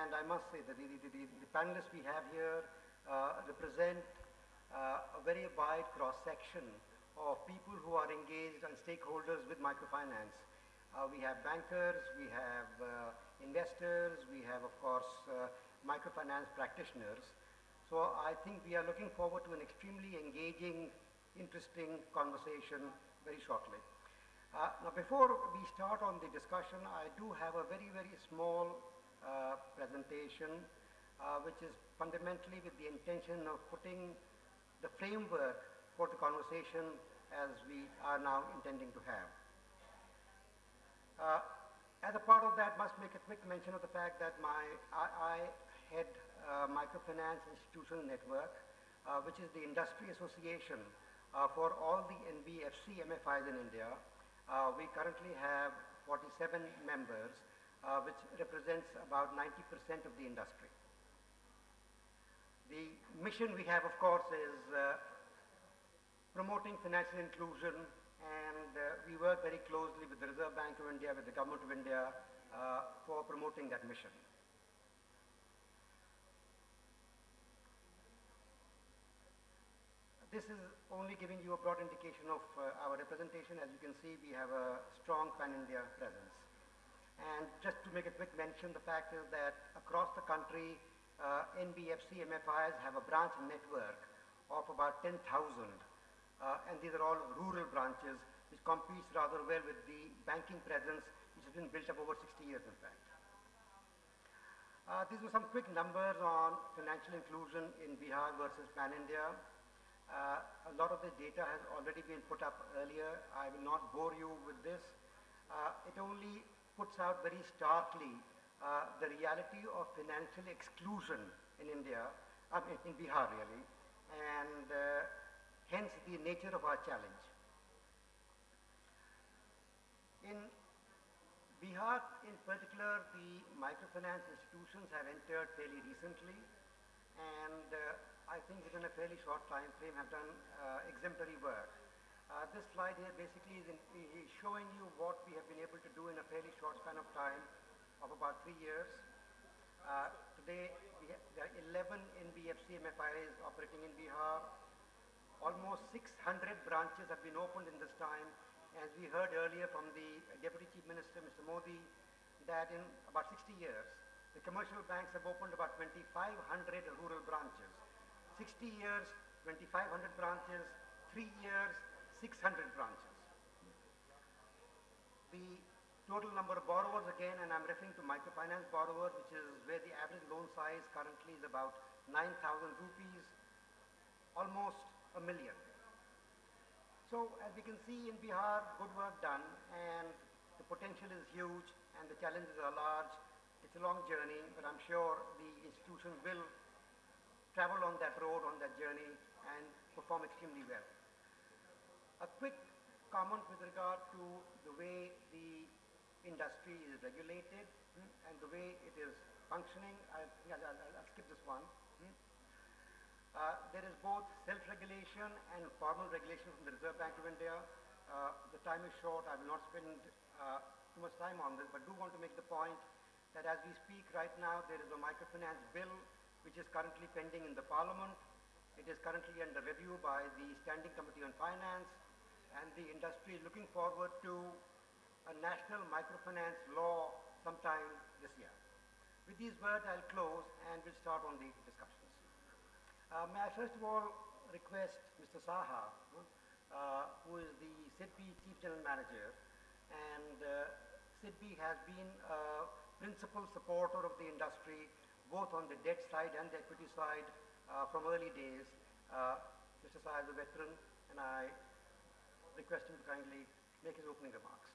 And I must say that the panelists we have here represent a very wide cross-section of people who are engaged and stakeholders with microfinance. We have bankers, we have investors, we have, of course, microfinance practitioners. So I think we are looking forward to an extremely engaging, interesting conversation very shortly. Now, before we start on the discussion, I do have a very, very small presentation, which is fundamentally with the intention of putting the framework for the conversation as we are now intending to have. As a part of that, must make a quick mention of the fact that I head Microfinance Institutional Network, which is the industry association for all the NBFC MFIs in India. We currently have 47 members, which represents about 90% of the industry. The mission we have, of course, is promoting financial inclusion, and we work very closely with the Reserve Bank of India, with the Government of India, for promoting that mission. This is only giving you a broad indication of our representation. As you can see, we have a strong pan-India presence. And just to make a quick mention, the fact is that across the country, NBFC MFIs have a branch network of about 10,000. And these are all rural branches, which competes rather well with the banking presence, which has been built up over 60 years, in fact. These were some quick numbers on financial inclusion in Bihar versus pan-India. A lot of the data has already been put up earlier. I will not bore you with this. It only puts out very starkly the reality of financial exclusion in India, in Bihar really, and hence the nature of our challenge. In Bihar in particular, the microfinance institutions have entered fairly recently, and I think within a fairly short time frame have done exemplary work. This slide here basically is showing you what we have been able to do in a fairly short span of time of about 3 years. Today, there are 11 NBFC MFIs operating in Bihar. Almost 600 branches have been opened in this time. As we heard earlier from the Deputy Chief Minister, Mr. Modi, that in about 60 years, the commercial banks have opened about 2,500 rural branches. 60 years, 2,500 branches, 3 years, 600 branches. The total number of borrowers again, and I'm referring to microfinance borrowers, which is where the average loan size currently is about 9,000 rupees, almost a million. So as we can see in Bihar, good work done, and the potential is huge and the challenges are large. It's a long journey, but I'm sure the institutions will travel on that road, on that journey, and perform extremely well. A quick comment with regard to the way the industry is regulated and the way it is functioning. I'll skip this one. There is both self-regulation and formal regulation from the Reserve Bank of India. The time is short. I will not spend too much time on this, but do want to make the point that as we speak right now, there is a microfinance bill which is currently pending in the Parliament. It is currently under review by the Standing Committee on Finance, and the industry is looking forward to a national microfinance law sometime this year. With these words, I'll close and we'll start on the discussions. May I first of all request Mr. Saha, who is the SIDBI Chief General Manager, and SIDBI has been a principal supporter of the industry, both on the debt side and the equity side from early days. Mr. Saha is a veteran, and I request him to kindly make his opening remarks.